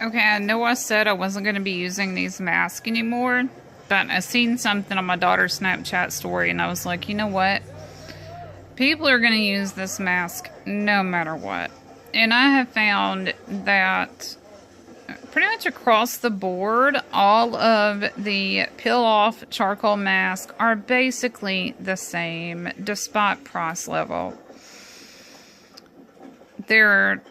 Okay, I know I said I wasn't going to be using these masks anymore, but I seen something on my daughter's Snapchat story and I was like, you know what? People are going to use this mask no matter what. And I have found that pretty much across the board, all of the peel-off charcoal masks are basically the same, despite price level. They're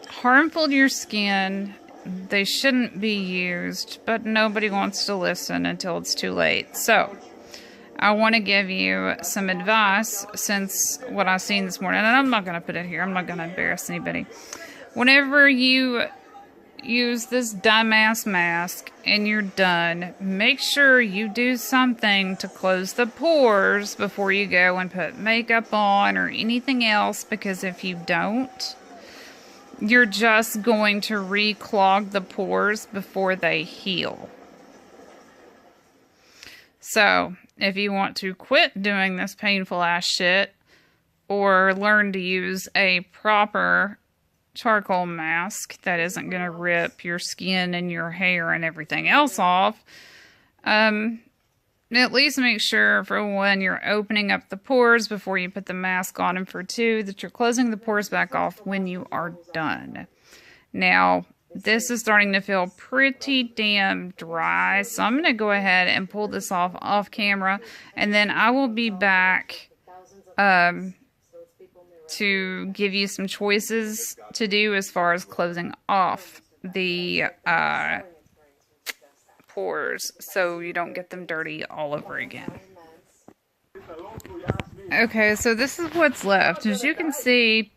harmful to your skin. They shouldn't be used, but nobody wants to listen until it's too late. So, I want to give you some advice since what I've seen this morning, and I'm not going to put it here. I'm not going to embarrass anybody. Whenever you use this dumbass mask and you're done, make sure you do something to close the pores before you go and put makeup on or anything else, because if you don't, you're just going to reclog the pores before they heal. So, if you want to quit doing this painful ass shit or learn to use a proper charcoal mask that isn't going to rip your skin and your hair and everything else off, at least make sure, for one, you're opening up the pores before you put the mask on, and for two, that you're closing the pores back off when you are done. Now, this is starting to feel pretty damn dry, so I'm going to go ahead and pull this off camera, and then I will be back to give you some choices to do as far as closing off the pores so you don't get them dirty all over again. Okay, so this is what's left. As you can see,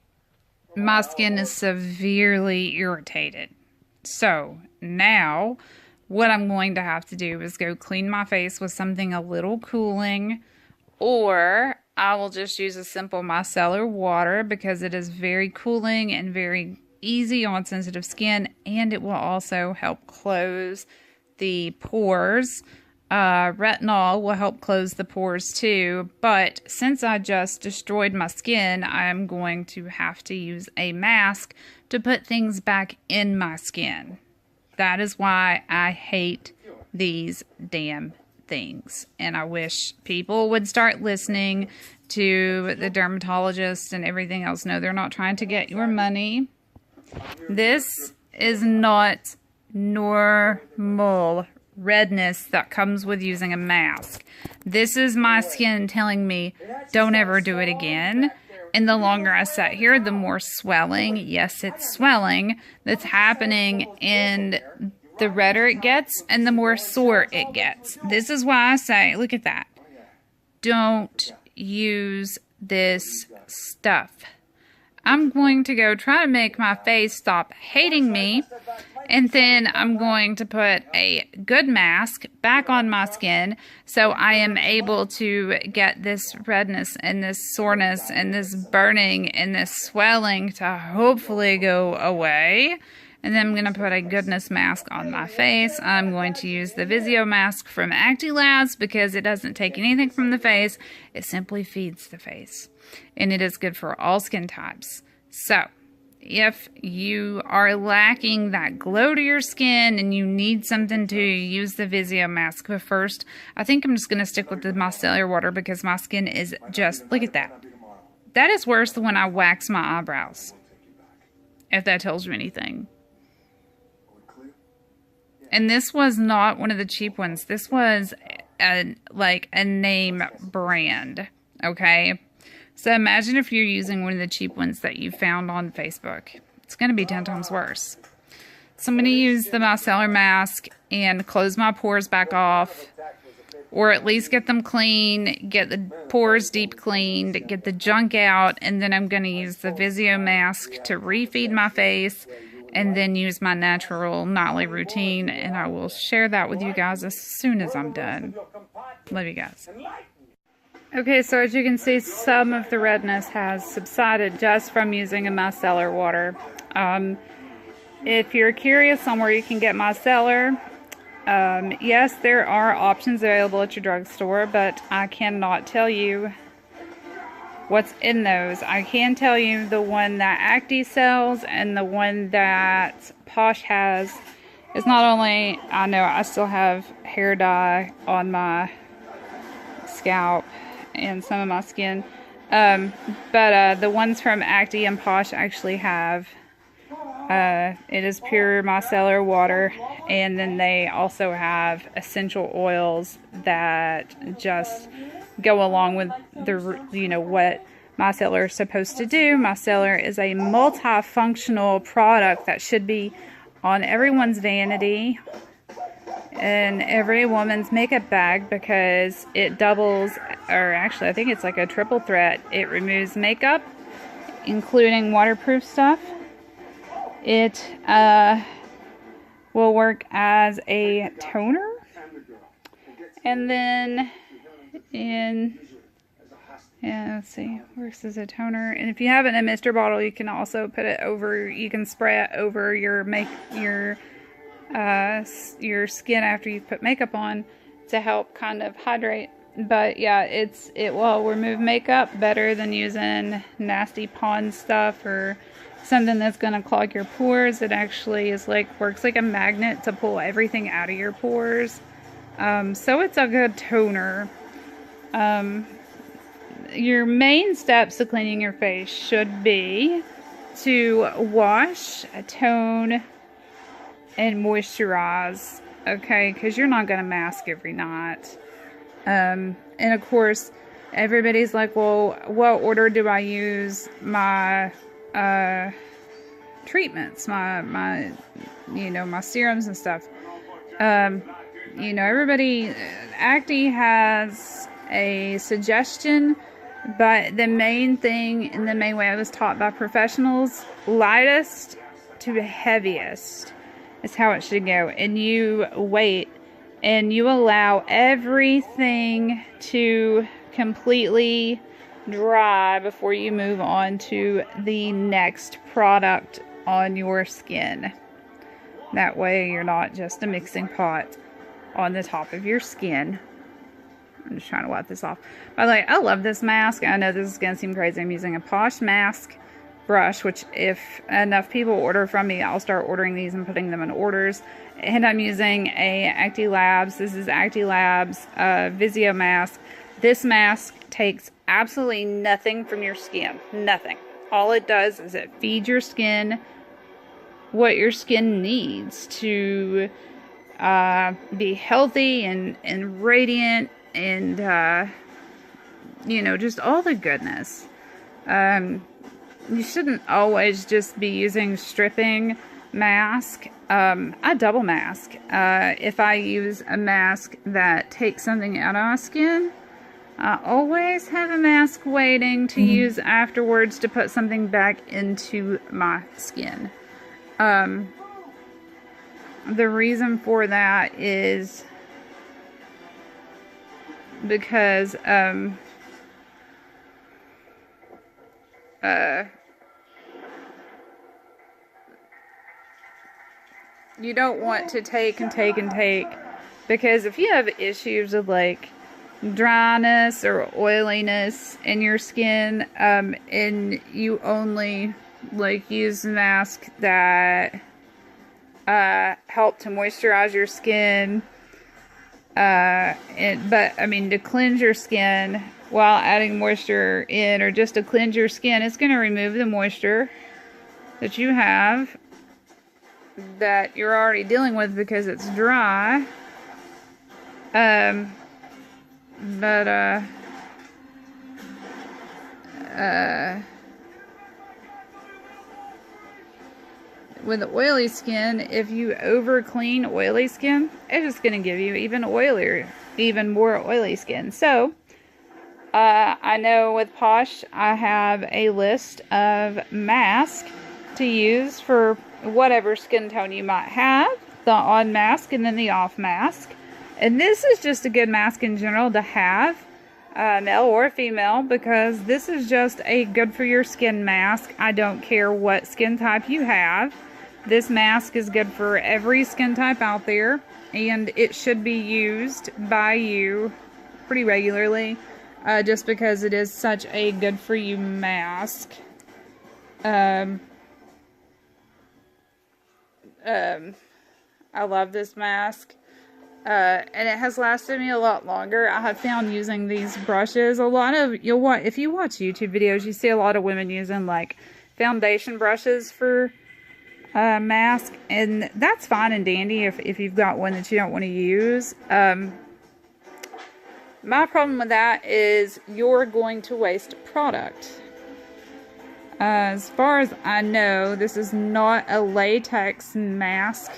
my skin is severely irritated. So now what I'm going to have to do is go clean my face with something a little cooling, or I will just use a simple micellar water because it is very cooling and very easy on sensitive skin, and it will also help close the pores. Retinol will help close the pores too, but since I just destroyed my skin, I'm going to have to use a mask to put things back in my skin. That is why I hate these damn things, and I wish people would start listening to the dermatologists and everything else. No, they're not trying to get your money. This is not normal redness that comes with using a mask. This is my skin telling me, don't ever do it again. And the longer I sit here, the more swelling, yes, it's swelling, that's happening, and the redder it gets and the more sore it gets. This is why I say, look at that. Don't use this stuff. I'm going to go try to make my face stop hating me, and then I'm going to put a good mask back on my skin so I am able to get this redness and this soreness and this burning and this swelling to hopefully go away. And then I'm going to put a goodness mask on my face. I'm going to use the Visio mask from Acti-labs because it doesn't take anything from the face. It simply feeds the face. And it is good for all skin types. So, if you are lacking that glow to your skin and you need something to use the Visio mask, but first, I think I'm just going to stick with the micellar water because my skin is just, look at that. That is worse than when I wax my eyebrows. If that tells you anything. And this was not one of the cheap ones. This was like a name brand, okay? So imagine if you're using one of the cheap ones that you found on Facebook. It's going to be 10 times worse. So I'm going to use the micellar mask and close my pores back off, or at least get them clean, get the pores deep cleaned, get the junk out, and then I'm going to use the Visio mask to refeed my face, and then use my natural nightly routine, and I will share that with you guys as soon as I'm done. Love you guys. Okay, so as you can see, some of the redness has subsided just from using a micellar water. If you're curious on where you can get micellar, yes, there are options available at your drugstore, but I cannot tell you what's in those. I can tell you the one that Acti sells and the one that Posh has is not only, I know I still have hair dye on my scalp and some of my skin, but the ones from Acti and Posh actually have, it is pure micellar water, and then they also have essential oils that just go along with the, you know, what micellar is supposed to do. Micellar is a multifunctional product that should be on everyone's vanity and every woman's makeup bag, because it doubles, or actually I think it's like a triple threat. It removes makeup, including waterproof stuff. It will work as a toner, and then let's see, works as a toner. And if you have it in a mister bottle, you can also put it over, you can spray it over your skin after you've put makeup on to help kind of hydrate. But yeah, it will remove makeup better than using nasty Pond stuff or something that's going to clog your pores. It actually is works like a magnet to pull everything out of your pores. So it's a good toner. Your main steps to cleaning your face should be to wash, tone, and moisturize, okay? Because you're not going to mask every night. And of course, everybody's like, well, what order do I use my treatments, my you know, my serums and stuff? You know, everybody, Acti has a suggestion, but the main thing and the main way I was taught by professionals, lightest to heaviest is how it should go. And you wait and you allow everything to completely dry before you move on to the next product on your skin. That way you're not just a mixing pot on the top of your skin. I'm just trying to wipe this off. By the way, I love this mask. I know this is going to seem crazy. I'm using a Posh mask brush, which if enough people order from me, I'll start ordering these and putting them in orders. And I'm using a Acti-labs. This is Acti-labs Visio mask. This mask takes absolutely nothing from your skin. Nothing. All it does is it feeds your skin what your skin needs to be healthy and radiant and you know, just all the goodness. You shouldn't always just be using stripping mask. I double mask. If I use a mask that takes something out of my skin, I always have a mask waiting to use afterwards to put something back into my skin. The reason for that is because you don't want to take and take and take, because if you have issues with like dryness or oiliness in your skin, and you only like use masks that help to moisturize your skin, but I mean to cleanse your skin while adding moisture in, or just to cleanse your skin, it's going to remove the moisture that you have that you're already dealing with because it's dry. With oily skin, if you over clean oily skin, it's just going to give you even more oily skin. So I know with Posh, I have a list of masks to use for whatever skin tone you might have. The on mask and then the off mask. And this is just a good mask in general to have, male or female, because this is just a good for your skin mask. I don't care what skin type you have. This mask is good for every skin type out there, and it should be used by you pretty regularly, just because it is such a good for you mask. I love this mask. And it has lasted me a lot longer. I have found using these brushes, if you watch YouTube videos, you see a lot of women using like foundation brushes for mask, and that's fine and dandy if you've got one that you don't want to use. My problem with that is you're going to waste product. As far as I know, this is not a latex mask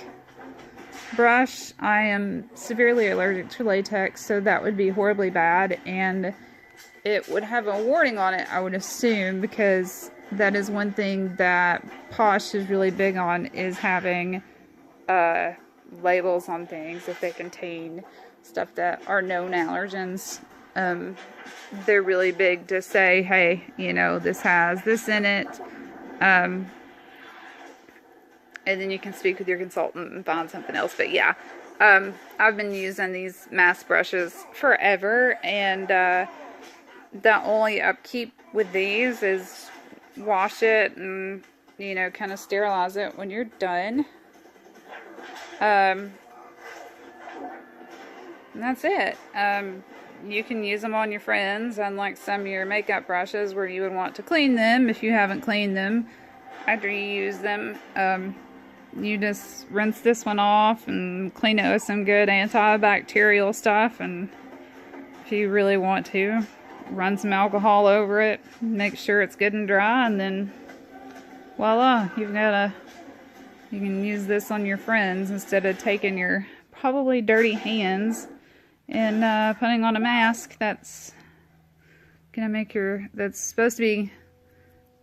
brush. I am severely allergic to latex, so that would be horribly bad, and it would have a warning on it, I would assume, because that is one thing that Posh is really big on, is having labels on things if they contain stuff that are known allergens. They're really big to say, hey, you know, this has this in it. And then you can speak with your consultant and find something else. But yeah, I've been using these mask brushes forever, and the only upkeep with these is wash it and, you know, kind of sterilize it when you're done. And that's it. You can use them on your friends, unlike some of your makeup brushes where you would want to clean them if you haven't cleaned them after you use them. You just rinse this one off and clean it with some good antibacterial stuff, and if you really want to, run some alcohol over it, make sure it's good and dry, and then voila, you can use this on your friends instead of taking your probably dirty hands and putting on a mask that's gonna make that's supposed to be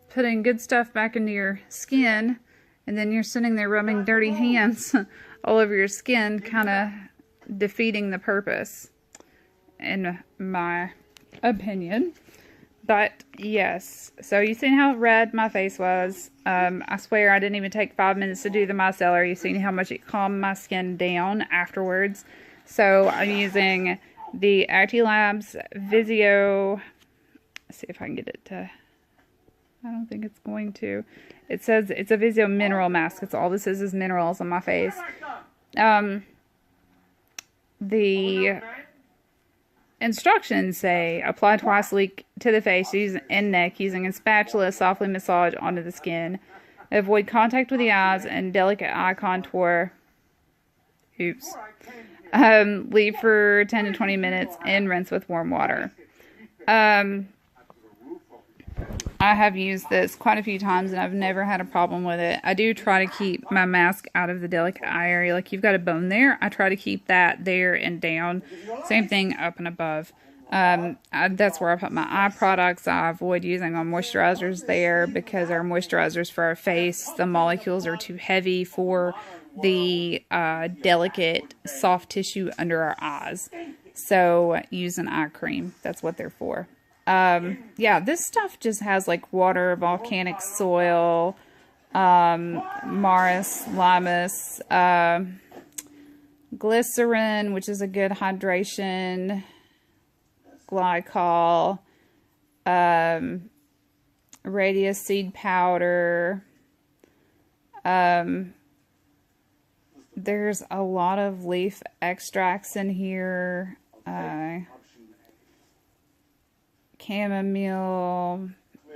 putting good stuff back into your skin, and then you're sitting there rubbing dirty hands all over your skin, kind of defeating the purpose, in my opinion. But yes, so you seen how red my face was. I swear I didn't even take 5 minutes to do the micellar. You seen how much it calmed my skin down afterwards. So I'm using the Acti-labs Visio. Let's see if I can get it to, I don't think it's going to. It says it's a Visio mineral mask. It's all this is minerals on my face. The instructions say apply twice to the face and neck using a spatula, softly massage onto the skin. Avoid contact with the eyes and delicate eye contour. Oops. Leave for 10 to 20 minutes and rinse with warm water. I have used this quite a few times and I've never had a problem with it. I do try to keep my mask out of the delicate eye area. Like you've got a bone there, I try to keep that there and down. Same thing up and above. That's where I put my eye products. I avoid using our moisturizers there because our moisturizers for our face, the molecules are too heavy for the delicate soft tissue under our eyes. So use an eye cream. That's what they're for. Yeah, this stuff just has like water, volcanic soil, Maris, limus, glycerin, which is a good hydration, glycol, radius seed powder. There's a lot of leaf extracts in here. Chamomile,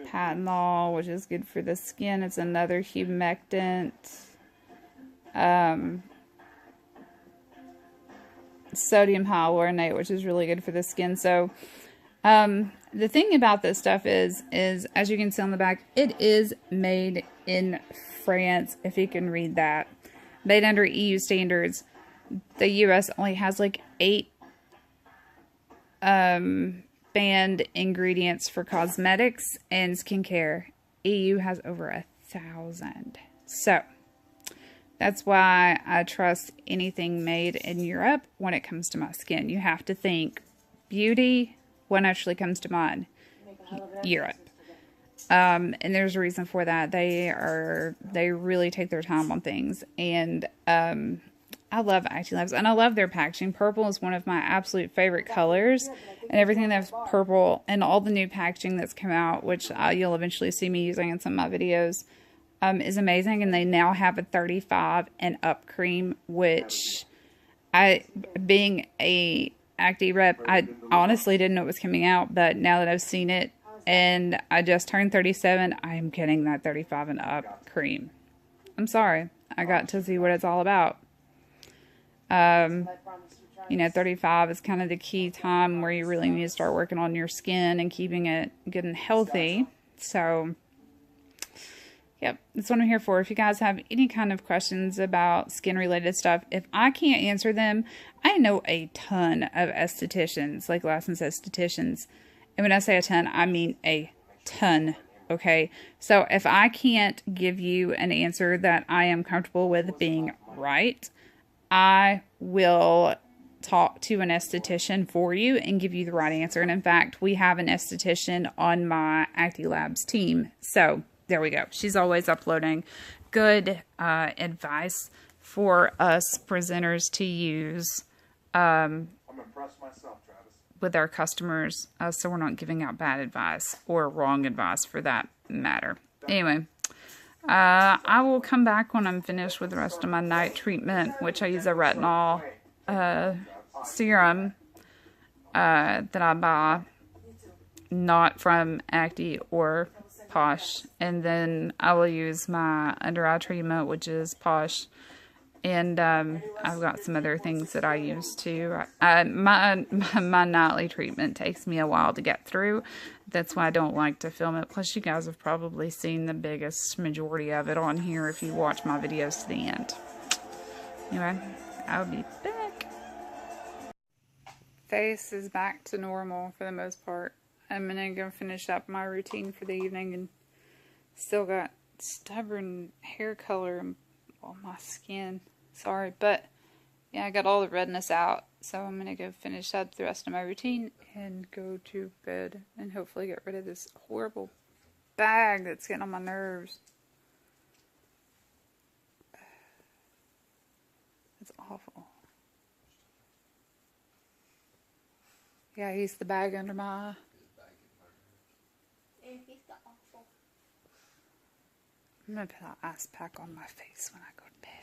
Patanol, which is good for the skin. It's another humectant. Sodium hyaluronate, which is really good for the skin. So, the thing about this stuff is as you can see on the back, it is made in France, if you can read that. Made under EU standards. The US only has like 8 banned ingredients for cosmetics and skincare. EU has over 1,000. So that's why I trust anything made in Europe when it comes to my skin. You have to think beauty. What actually comes to mind? Europe. And there's a reason for that. They really take their time on things. And I love Acti-labs, and I love their packaging. Purple is one of my absolute favorite colors, and everything that's purple and all the new packaging that's come out, which you'll eventually see me using in some of my videos, is amazing. And they now have a 35 and up cream, which being a Acti rep, I honestly didn't know it was coming out, but now that I've seen it and I just turned 37, I'm getting that 35 and up cream. I'm sorry. I got to see what it's all about. You know, 35 is kind of the key time where you really need to start working on your skin and keeping it good and healthy. So, yep, that's what I'm here for. If you guys have any kind of questions about skin-related stuff, if I can't answer them, I know a ton of estheticians, like licensed estheticians. And when I say a ton, I mean a ton, okay? So if I can't give you an answer that I am comfortable with being right, I will talk to an esthetician for you and give you the right answer. And in fact, we have an esthetician on my Acti-labs team. So there we go. She's always uploading good advice for us presenters to use I'm impressed myself, Travis. with our customers, so we're not giving out bad advice or wrong advice for that matter. Anyway, I will come back when I'm finished with the rest of my night treatment, which I use a retinol serum that I buy, not from Acti or Posh. And then I will use my under eye treatment, which is Posh. And I've got some other things that I use too. My nightly treatment takes me a while to get through. That's why I don't like to film it. Plus, you guys have probably seen the biggest majority of it on here if you watch my videos to the end. Anyway, I'll be back. Face is back to normal for the most part. I'm gonna go finish up my routine for the evening, and still got stubborn hair color on my skin. Sorry, but yeah, I got all the redness out, so I'm gonna go finish up the rest of my routine and go to bed and hopefully get rid of this horrible bag that's getting on my nerves. It's awful. Yeah, he's the bag under my eye. And he's the awful. I'm gonna put an ice pack on my face when I go to bed.